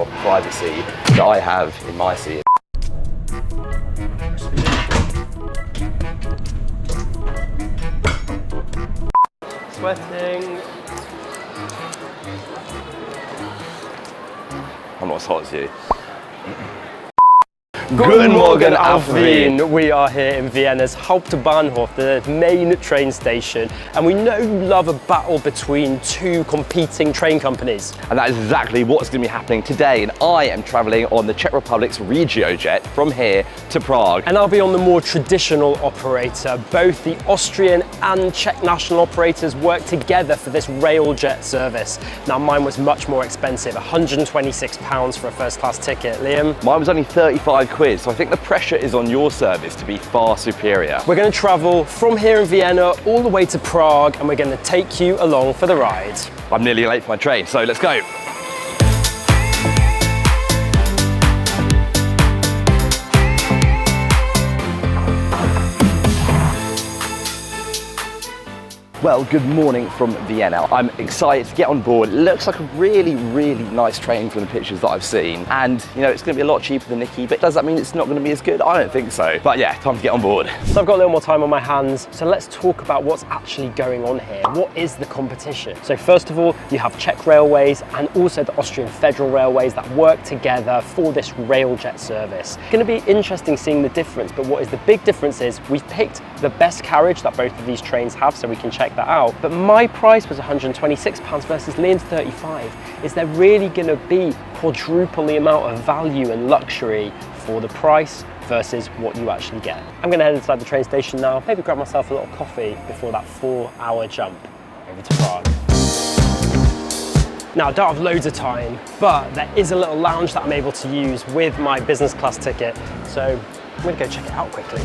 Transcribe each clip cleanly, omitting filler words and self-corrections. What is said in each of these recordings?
of privacy that I have in my seat. Sweating. I'm not as hot as you. Guten Morgen auf Wien. We are here in Vienna's Hauptbahnhof, the main train station, and we know you love a battle between two competing train companies. And that is exactly what's going to be happening today. And I am travelling on the Czech Republic's Regiojet from here to Prague. And I'll be on the more traditional operator. Both the Austrian and Czech national operators work together for this Railjet service. Now mine was much more expensive, £126 for a first class ticket. Liam? Mine was only 35 quid, so I think the pressure is on your service to be far superior. We're going to travel from here in Vienna all the way to Prague, and we're going to take you along for the ride. I'm nearly late for my train, so let's go. Well, good morning from Vienna. I'm excited to get on board. It looks like a really, really nice train from the pictures that I've seen. And, you know, it's going to be a lot cheaper than Nicky, but does that mean it's not going to be as good? I don't think so. But yeah, time to get on board. So I've got a little more time on my hands. So let's talk about what's actually going on here. What is the competition? So first of all, you have Czech Railways and also the Austrian Federal Railways that work together for this Railjet service. It's going to be interesting seeing the difference, but what is the big difference is we've picked the best carriage that both of these trains have, so we can check that out. But my price was £126 versus Liam's 35. Is there really going to be quadruple the amount of value and luxury for the price versus what you actually get? I'm going to head inside the train station now, maybe grab myself a little coffee before that 4-hour jump over to Prague. Now, I don't have loads of time, but there is a little lounge that I'm able to use with my business class ticket, so I'm going to go check it out quickly.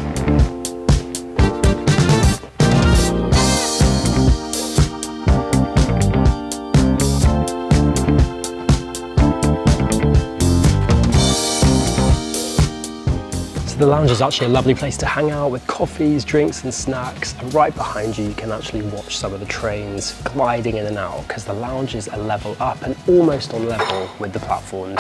The lounge is actually a lovely place to hang out with coffees, drinks and snacks, and right behind you can actually watch some of the trains gliding in and out because the lounge is a level up and almost on level with the platforms.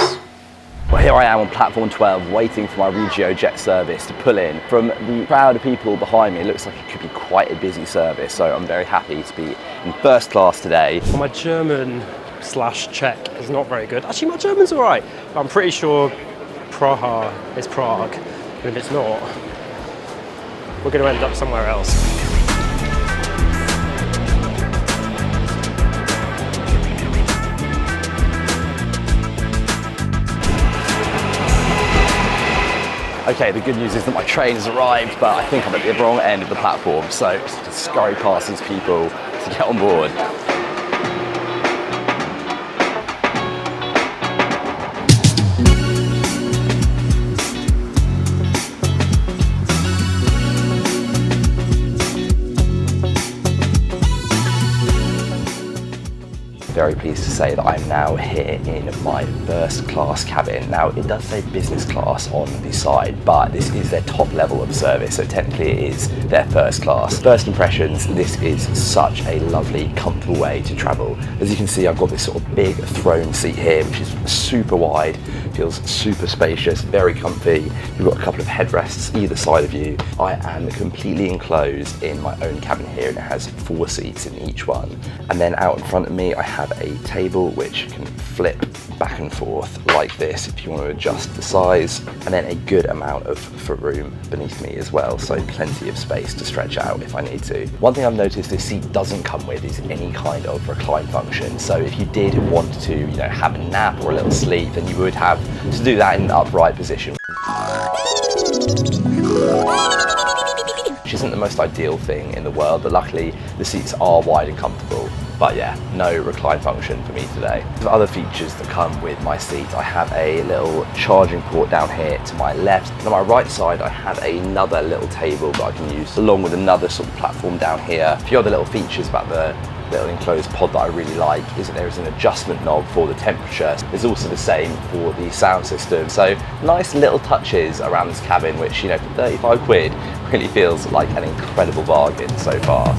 Well, here I am on platform 12 waiting for my Regiojet service to pull in. From the crowd of people behind me, it looks like it could be quite a busy service, so I'm very happy to be in first class today. Well, my German/Czech is not very good. Actually, my German's all right, but I'm pretty sure Praha is Prague. And if it's not, we're going to end up somewhere else. Okay, the good news is that my train has arrived, but I think I'm at the wrong end of the platform, so just scurry past these people to get on board. Very pleased to say that I'm now here in my first class cabin. Now it does say business class on the side, but this is their top level of service, so technically it is their first class. First impressions, this is such a lovely, comfortable way to travel. As you can see, I've got this sort of big throne seat here, which is super wide, feels super spacious, very comfy. You've got a couple of headrests either side of you. I am completely enclosed in my own cabin here, and it has 4 seats in each one. And then out in front of me, I have a table which can flip back and forth like this if you want to adjust the size, and then a good amount of foot room beneath me as well, so plenty of space to stretch out if I need to. One thing I've noticed this seat doesn't come with is any kind of recline function, so if you did want to, you know, have a nap or a little sleep, then you would have to do that in an upright position, which isn't the most ideal thing in the world, but luckily the seats are wide and comfortable. But yeah, no recline function for me today. The other features that come with my seat, I have a little charging port down here to my left, and on my right side I have another little table that I can use along with another sort of platform down here. A few other little features about the little enclosed pod that I really like is that there is an adjustment knob for the temperature. There's also the same for the sound system. So nice little touches around this cabin, which, you know, for 35 quid really feels like an incredible bargain so far.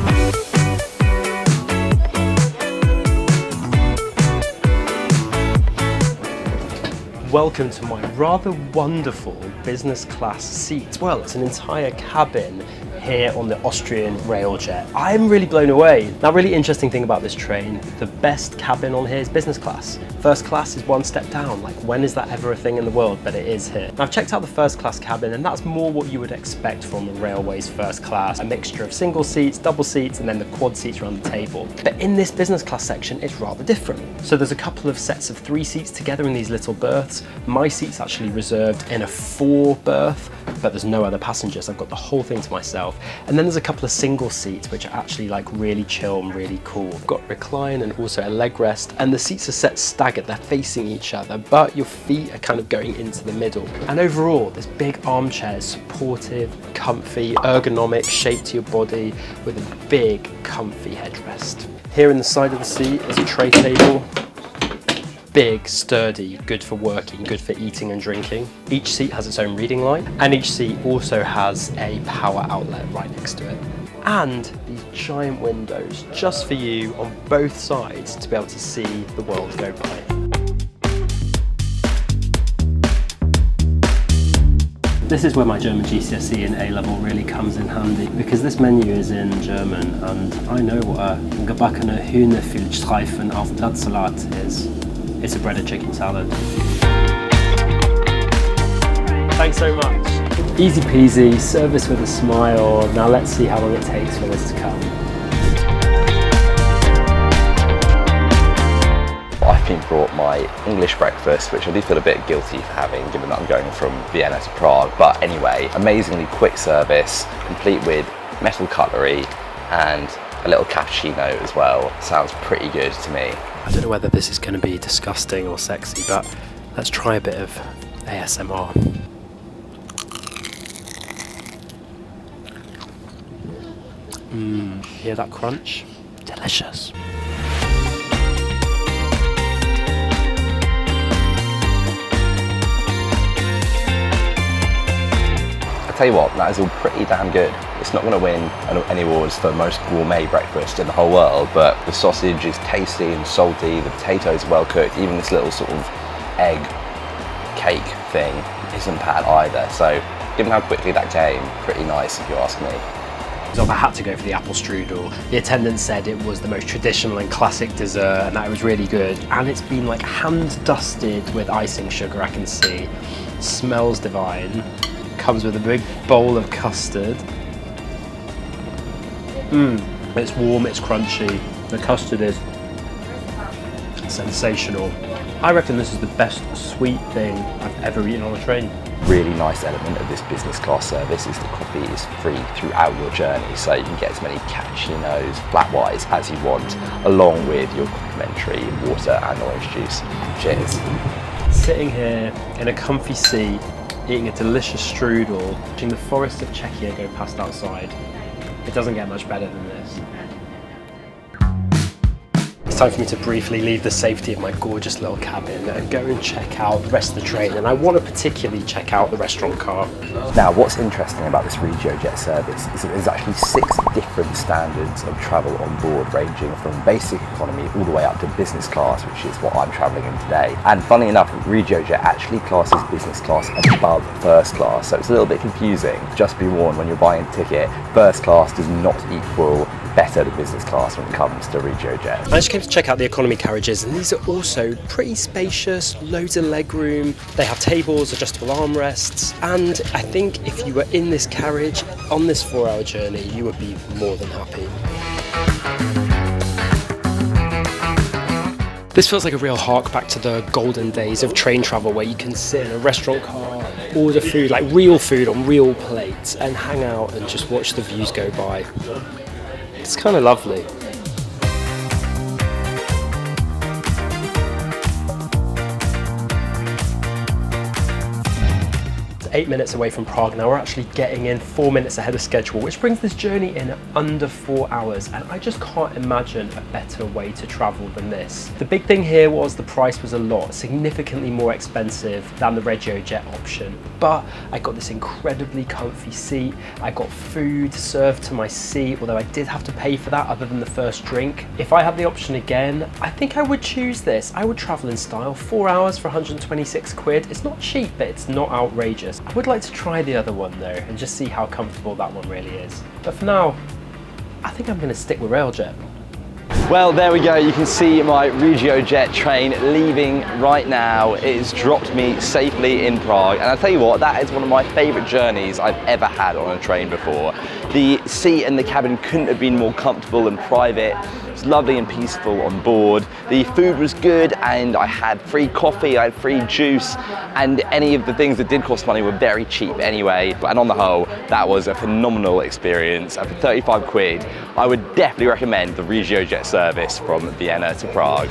Welcome to my rather wonderful business class seat. Well, it's an entire cabin here on the Austrian Railjet. I'm really blown away. Now, really interesting thing about this train, the best cabin on here is business class. First class is one step down. Like, when is that ever a thing in the world? But it is here. Now, I've checked out the first class cabin, and that's more what you would expect from a railway's first class. A mixture of single seats, double seats, and then the quad seats around the table. But in this business class section, it's rather different. So there's a couple of sets of 3 seats together in these little berths. My seat's actually reserved in a 4 berth, but there's no other passengers. I've got the whole thing to myself. And then there's a couple of single seats, which are actually like really chill and really cool. I've got recline and also a leg rest, and the seats are set staggered. They're facing each other, but your feet are kind of going into the middle. And overall, this big armchair is supportive, comfy, ergonomic, shaped to your body with a big, comfy headrest. Here in the side of the seat is a tray table. Big, sturdy, good for working, good for eating and drinking. Each seat has its own reading light, and each seat also has a power outlet right next to it. And these giant windows just for you on both sides to be able to see the world go by. This is where my German GCSE and A-level really comes in handy, because this menu is in German and I know what a gebackene Hühnerfüllstreifen auf Blattsalat is. It's a breaded chicken salad. Thanks so much. Easy peasy, service with a smile. Now let's see how long it takes for this to come. I've been brought my English breakfast, which I do feel a bit guilty for having, given that I'm going from Vienna to Prague. But anyway, amazingly quick service, complete with metal cutlery and a little cappuccino as well. Sounds pretty good to me. I don't know whether this is going to be disgusting or sexy, but let's try a bit of ASMR. Hear that crunch? Delicious. I tell you what, that is all pretty damn good. It's not going to win any awards for most gourmet breakfast in the whole world, but the sausage is tasty and salty, the potatoes are well cooked, even this little sort of egg cake thing isn't bad either. So given how quickly that came, pretty nice if you ask me. So I had to go for the apple strudel. The attendant said it was the most traditional and classic dessert and that it was really good. And it's been like hand dusted with icing sugar, I can see. Smells divine. Comes with a big bowl of custard. It's warm, it's crunchy. The custard is sensational. I reckon this is the best sweet thing I've ever eaten on a train. Really nice element of this business class service is the coffee is free throughout your journey, so you can get as many cappuccinos, flat whites as you want, along with your complimentary water and orange juice. Cheers. Sitting here in a comfy seat, eating a delicious strudel, watching the forest of Czechia go past outside. It doesn't get much better than this. It's time for me to briefly leave the safety of my gorgeous little cabin and go and check out the rest of the train, and I want to particularly check out the restaurant car. Now, what's interesting about this Regiojet service is that there's actually 6 different standards of travel on board, ranging from basic economy all the way up to business class, which is what I'm travelling in today. And funny enough, Regiojet actually classes business class above first class, so it's a little bit confusing. Just be warned, when you're buying a ticket, first class does not equal better than business class when it comes to Regiojet. I just came to check out the economy carriages, and these are also pretty spacious, loads of legroom. They have tables, adjustable armrests, and I think if you were in this carriage on this 4-hour journey, you would be more than happy. This feels like a real hark back to the golden days of train travel, where you can sit in a restaurant car, order food, like real food on real plates, and hang out and just watch the views go by. It's kind of lovely. just 8 minutes away from Prague now. We're actually getting in 4 minutes ahead of schedule, which brings this journey in under 4 hours, and I just can't imagine a better way to travel than this. The big thing here was the price was a lot, significantly more expensive than the Regiojet option, but I got this incredibly comfy seat. I got food served to my seat, although I did have to pay for that other than the first drink. If I had the option again, I think I would choose this. I would travel in style. 4 hours for 126 quid. It's not cheap, but it's not outrageous. I would like to try the other one though and just see how comfortable that one really is. But for now, I think I'm going to stick with Railjet. Well, there we go. You can see my Regiojet train leaving right now. It has dropped me safely in Prague. And I'll tell you what, that is one of my favourite journeys I've ever had on a train before. The seat and the cabin couldn't have been more comfortable and private. It was lovely and peaceful on board. The food was good and I had free coffee, I had free juice, and any of the things that did cost money were very cheap anyway. And on the whole, that was a phenomenal experience. And for 35 quid, I would definitely recommend the Regiojet service from Vienna to Prague.